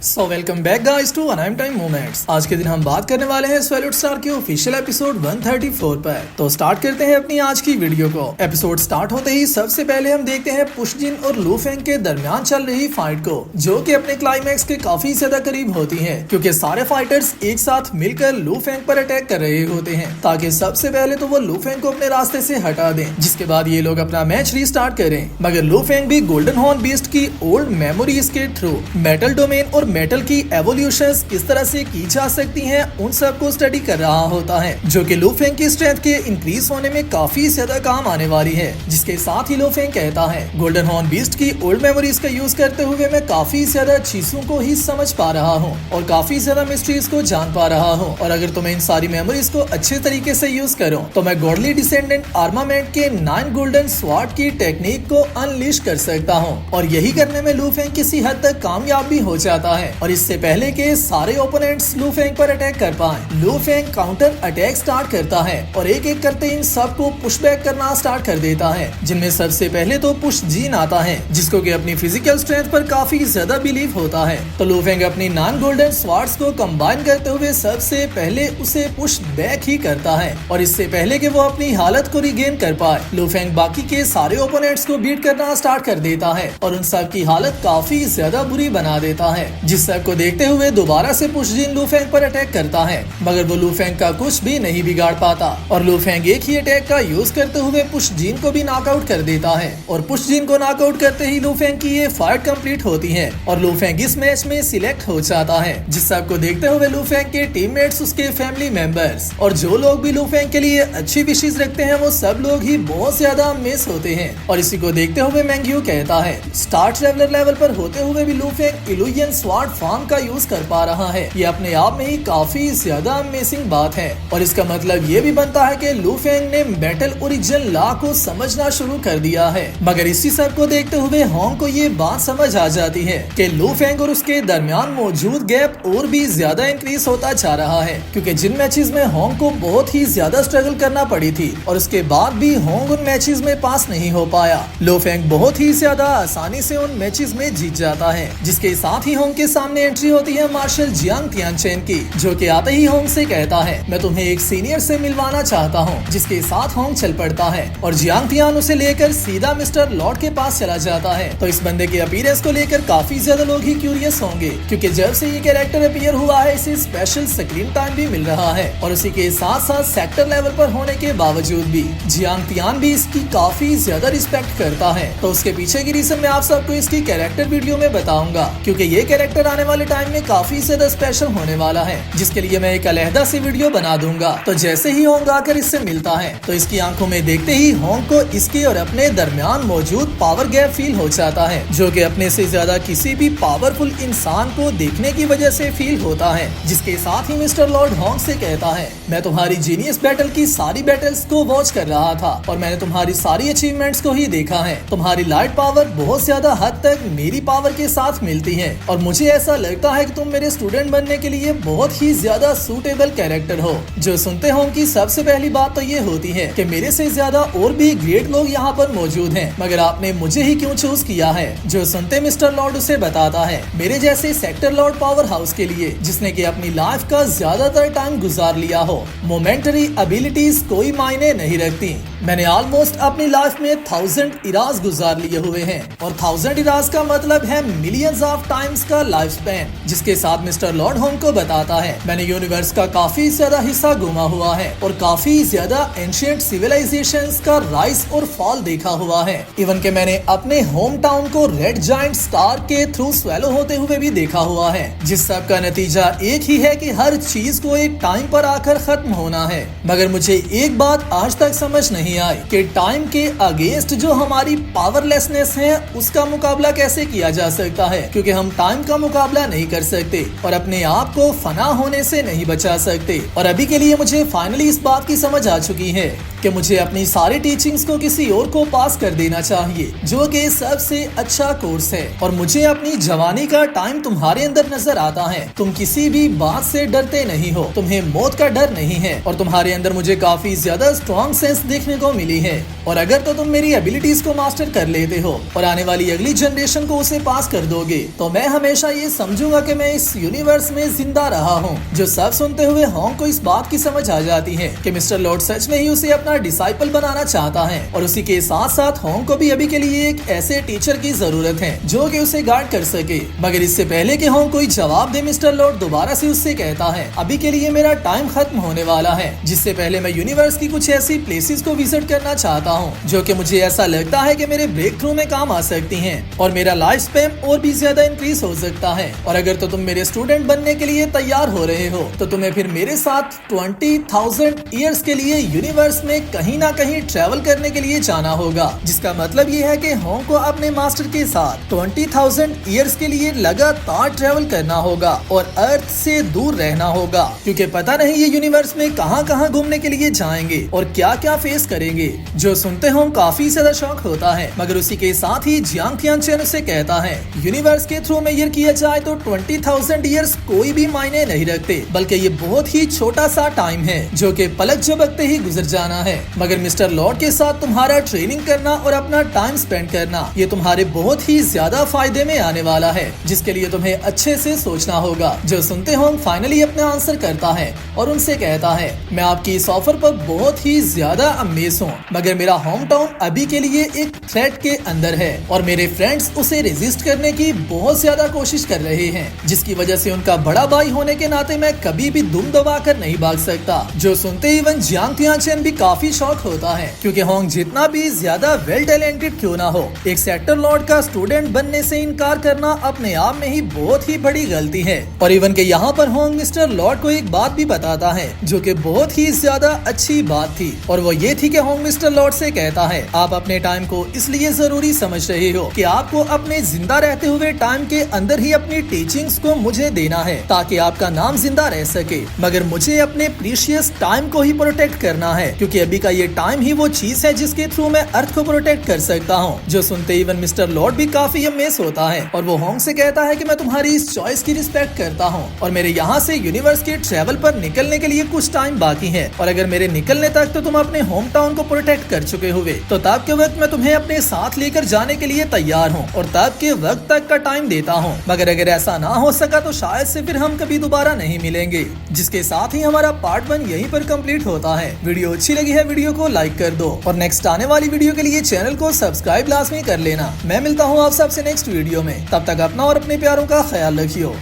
So welcome back guys to anime time moments. आज के दिन हम बात करने वाले हैं सॉलिड स्टार के ऑफिशियल एपिसोड 134 पर। तो स्टार्ट करते हैं अपनी आज की वीडियो को। एपिसोड स्टार्ट होते ही सबसे पहले हम देखते हैं पुश जिन और लू फेंग के दरमियान चल रही फाइट को, जो कि अपने क्लाइमैक्स के काफी ज्यादा करीब होती है, क्योंकि सारे फाइटर्स एक साथ मिलकर लू फेंग पर अटैक कर रहे होते हैं ताकि सबसे पहले तो वो लू फेंग को अपने रास्ते से हटा दें, जिसके बाद ये लोग अपना मैच रीस्टार्ट करें। मगर लू फेंग भी गोल्डन हॉर्न बीस्ट की ओल्ड मेमोरीज के थ्रू मेटल डोमेन और मेटल की एवोल्यूशंस किस तरह से की जा सकती हैं, उन सब को स्टडी कर रहा होता है, जो कि लू फेंग की स्ट्रेंथ के इंक्रीज होने में काफी ज्यादा काम आने वाली है। जिसके साथ ही लू फेंग कहता है, गोल्डन हॉर्न बीस्ट की ओल्ड मेमोरीज का यूज करते हुए मैं काफी ज्यादा चीजों को ही समझ पा रहा हूँ और काफी ज्यादा मिस्ट्रीज को जान पा रहा हूँ, और अगर तुम इन सारी मेमोरीज को अच्छे तरीके से यूज करो तो मैं गॉडली डिसेंडेंट आर्मामेंट के 9 गोल्डन स्वॉर्ड की टेक्निक को अनलिश कर सकता हूँ। और यही करने में लू फेंग किसी हद तक कामयाब भी हो जाता है, और इससे पहले के सारे ओपोनेंट्स लू फेंग पर अटैक कर पाए, लू फेंग काउंटर अटैक स्टार्ट करता है और एक एक करते इन सबको पुश बैक करना स्टार्ट कर देता है, जिनमें सबसे पहले तो पुश जीन आता है, जिसको कि अपनी फिजिकल स्ट्रेंथ पर काफी ज्यादा बिलीव होता है। तो लू फेंग अपनी 9 गोल्डन स्वॉर्ड्स को कंबाइन करते हुए सबसे पहले उसे पुश बैक ही करता है, और इससे पहले कि वो अपनी हालत को रिगेन कर पाए, लू फेंग बाकी के सारे ओपोनेंट्स को बीट करना स्टार्ट कर देता है और उन सब की हालत काफी ज्यादा बुरी बना देता है। जिस सब को देखते हुए दोबारा से पुश जिन लू फेंग पर अटैक करता है, मगर वो लू फेंग का कुछ भी नहीं बिगाड़ पाता, और लू फेंग एक ही अटैक का यूज करते हुए पुश जिन को भी नॉकआउट कर देता है। और पुश जिन को नॉकआउट करते ही लू फेंग की ये फाइट कंप्लीट होती है और लू फेंग इस मैच में सिलेक्ट हो जाता है। जिस सब को देखते हुए लू फेंग के टीममेट्स, उसके फैमिली मेंबर्स और जो लोग भी लू फेंग के लिए अच्छी विशेष रखते हैं, वो सब लोग ही बहुत ज्यादा मिस होते हैं। और इसी को देखते हुए मैंग्यू कहता है, स्टार ट्रेवलर लेवल पर होते हुए भी लू फेंग इल्यूजन स्वॉर्ड फॉर्म का यूज कर पा रहा है, ये अपने आप में ही काफी ज्यादा अमेजिंग बात है। और इसका मतलब ये भी बनता है कि लू फेंग ने मेटल ओरिजिन लॉ को समझना शुरू कर दिया है। मगर इसी सब को देखते हुए होंग को ये बात समझ आ जाती है कि लू फेंग और उसके दरमियान मौजूद गैप और भी ज्यादा इंक्रीज होता जा रहा है, क्योंकि जिन मैचेस में होंग को बहुत ही ज्यादा स्ट्रगल करना पड़ी थी और उसके बाद भी होंग उन मैचेस में पास नहीं हो पाया, लू फेंग बहुत ही ज्यादा आसानी से उन मैचेस में जीत जाता है। जिसके साथ ही होंग के सामने एंट्री होती है मार्शल जियांग तियानचेन की, जो कि आते ही होंग से कहता है, मैं तुम्हें एक सीनियर से मिलवाना चाहता हूँ। जिसके साथ होंग चल पड़ता है और जियांग तियान उसे लेकर सीधा मिस्टर लॉर्ड के पास चला जाता है। तो इस बंदे के अपीयरेंस को लेकर काफी ज्यादा लोग ही क्यूरियस होंगे, क्योंकि जब से ये कैरेक्टर अपीयर हुआ है इसे स्पेशल स्क्रीन टाइम भी मिल रहा है, और उसी के साथ साथ सेक्टर लेवल पर होने के बावजूद भी जियांग तियान भी इसकी काफी ज्यादा रिस्पेक्ट करता है। तो उसके पीछे की रीजन मैं आप सबको इसकी कैरेक्टर वीडियो में बताऊंगा, क्योंकि ये कैरेक्टर आने वाले टाइम में काफी ज्यादा स्पेशल होने वाला है, जिसके लिए मैं एक अलहदा से वीडियो बना दूंगा। तो जैसे ही होंग आकर इससे मिलता है तो इसकी आंखों में देखते ही होंग को इसके और अपने दरमियान मौजूद पावर गैप फील हो जाता है, जो कि अपने से ज्यादा किसी भी पावरफुल इंसान को देखने की वजह से फील होता है। जिसके साथ ही मिस्टर लॉर्ड होंग से कहता है, मैं तुम्हारी जीनियस बैटल की सारी बैटल्स को वॉच कर रहा था और मैंने तुम्हारी सारी अचीवमेंट्स को ही देखा है। तुम्हारी लाइट पावर बहुत ज्यादा हद तक मेरी पावर के साथ मिलती है, और मुझे ऐसा लगता है कि तुम मेरे स्टूडेंट बनने के लिए बहुत ही ज्यादा सूटेबल कैरेक्टर हो। जो सुनते हो कि सबसे पहली बात तो ये होती है कि मेरे से ज्यादा और भी ग्रेट लोग यहाँ पर मौजूद हैं, मगर आपने मुझे ही क्यों चूज किया है। जो सुनते मिस्टर लॉर्ड उसे बताता है, मेरे जैसे सेक्टर लॉर्ड पावर हाउस के लिए, जिसने कि अपनी लाइफ का ज्यादातर टाइम गुजार लिया हो, मोमेंटरी एबिलिटीज कोई मायने नहीं रखती। मैंने ऑलमोस्ट अपनी लाइफ में 1000 इराज गुजार लिए हुए हैं, और 1000 इराज का मतलब है मिलियंस ऑफ टाइम्स का लाइफ स्पैन। जिसके साथ मिस्टर लॉर्ड होंग को बताता है, मैंने यूनिवर्स का काफी ज्यादा हिस्सा घूमा हुआ है और काफी ज्यादा एंशिएंट सिविलाइजेशंस का राइज और फॉल देखा हुआ है। इवन के मैंने अपने होम टाउन को रेड जायंट स्टार के थ्रू स्वेलो होते हुए भी देखा हुआ है। जिस सब का नतीजा एक ही है कि हर चीज को एक टाइम पर आकर खत्म होना है। मगर मुझे एक बात आज तक समझ नहीं आई कि टाइम के अगेंस्ट जो हमारी पावरलेसनेस है, उसका मुकाबला कैसे किया जा सकता है, क्योंकि हम टाइम का मुकाबला नहीं कर सकते और अपने आप को फना होने से नहीं बचा सकते। और अभी के लिए मुझे फाइनली इस बात की समझ आ चुकी है कि मुझे अपनी सारी टीचिंग्स को किसी और को पास कर देना चाहिए, जो कि सबसे अच्छा कोर्स है। और मुझे अपनी जवानी का टाइम तुम्हारे अंदर नजर आता है। तुम किसी भी बात से डरते नहीं हो, तुम्हें मौत का डर नहीं है और तुम्हारे अंदर मुझे काफी ज्यादा स्ट्रॉन्ग सेंस देखने को मिली है। और अगर तो तुम मेरी एबिलिटीज को मास्टर कर लेते हो और आने वाली अगली जनरेशन को उसे पास कर दोगे, तो मैं हमेशा ये समझूंगा कि मैं इस यूनिवर्स में जिंदा रहा हूँ। जो सब सुनते हुए होंग को इस बात की समझ आ जाती है कि मिस्टर लॉर्ड सच में ही उसे अपना डिसाइपल बनाना चाहता है। और उसी के साथ साथ होंग को भी अभी के लिए एक ऐसे टीचर की जरूरत है जो कि उसे गाइड कर सके। मगर इससे पहले कि होंग कोई जवाब दे, मिस्टर लॉर्ड दोबारा से उससे कहता है, अभी के लिए मेरा टाइम खत्म होने वाला है, जिससे पहले मैं यूनिवर्स की कुछ ऐसी प्लेसेस को विजिट करना चाहता हूँ जो कि मुझे ऐसा लगता है कि मेरे ब्रेक थ्रू में काम आ सकती हैं और मेरा लाइफ स्पैन और भी ज्यादा इंक्रीज हो सकता है। और अगर तो तुम मेरे स्टूडेंट बनने के लिए तैयार हो रहे हो, तो तुम्हें फिर मेरे साथ 20,000 ईयर्स के लिए यूनिवर्स में कहीं ना कहीं ट्रेवल करने के लिए जाना होगा। जिसका मतलब ये है कि होंग को अपने मास्टर के साथ 20,000 ईयर्स के लिए लगातार ट्रेवल करना होगा और अर्थ से दूर रहना होगा, क्योंकि पता नहीं ये यूनिवर्स में कहां कहां घूमने के लिए जाएंगे और क्या क्या फेस करेंगे। जो सुनते हो काफी ज्यादा शौक होता है। मगर उसी के साथ ही जियांग तियानचेन उसे कहता है, यूनिवर्स के थ्रू में किया जाए तो 20,000 ईयर्स कोई भी मायने नहीं रखते, बल्कि ये बहुत ही छोटा सा टाइम है जो कि पलक झपकते ही गुजर जाना है। मगर मिस्टर लॉर्ड के साथ तुम्हारा ट्रेनिंग करना और अपना टाइम स्पेंड करना, ये तुम्हारे बहुत ही ज्यादा फायदे में आने वाला है, जिसके लिए तुम्हें अच्छे से सोचना होगा। जो सुनते हो फाइनली अपना आंसर करता है और उनसे कहता है, मैं आपकी इस ऑफर पर बहुत ही ज्यादा अमेज हूँ, मगर मेरा होम टाउन अभी के लिए एक थ्रेट के अंदर है और मेरे फ्रेंड्स उसे रेजिस्ट करने की बहुत ज्यादा कोशिश कर रहे हैं, जिसकी वजह से उनका बड़ा भाई होने के नाते मैं कभी भी दुम दबा कर नहीं भाग सकता। जो सुनते ही वन जियांग तियानचेन भी काफी शौक होता है, क्योंकि होंग जितना भी ज्यादा वेल टैलेंटेड क्यों ना हो, एक सेक्टर लॉर्ड का स्टूडेंट बनने से इनकार करना अपने आप में ही बहुत ही बड़ी गलती है। और इवन के यहाँ पर होंग मिस्टर लॉर्ड को एक बात भी बताता है जो कि बहुत ही ज्यादा अच्छी बात थी, और वो ये थी कि होंग मिस्टर लॉर्ड से कहता है, आप अपने टाइम को इसलिए जरूरी समझ रहे हो कि आपको अपने जिंदा रहते हुए टाइम के अंदर ही अपनी टीचिंग्स को मुझे देना है ताकि आपका नाम जिंदा रह सके। मगर मुझे अपने प्रीशियस टाइम को ही प्रोटेक्ट करना है, क्योंकि अभी का ये टाइम ही वो चीज है जिसके थ्रू मैं अर्थ को प्रोटेक्ट कर सकता हूँ। जो सुनते इवन मिस्टर लॉर्ड भी काफी अमेज होता है और वो होंग से कहता है कि मैं तुम्हारी इस चॉइस की रिस्पेक्ट करता हूँ और मेरे यहाँ से यूनिवर्स के ट्रेवल पर निकलने के लिए कुछ टाइम बाकी है, और अगर मेरे निकलने तक तो तुम अपने होम टाउन को प्रोटेक्ट कर चुके हुए, तो तब के वक्त मैं तुम्हें अपने साथ लेकर जाने के लिए तैयार हूँ और तब के वक्त तक का टाइम देता हूँ। मगर अगर ऐसा ना हो सका तो शायद से फिर हम कभी दोबारा नहीं मिलेंगे। जिसके साथ ही हमारा पार्ट 1 यहीं पर कंप्लीट होता है। वीडियो अच्छी लगी है, वीडियो को लाइक कर दो और नेक्स्ट आने वाली वीडियो के लिए चैनल को सब्सक्राइब लाजमी कर लेना। मैं मिलता हूँ आप सबसे नेक्स्ट वीडियो में, तब तक अपना और अपने प्यारों का ख्याल रखियो।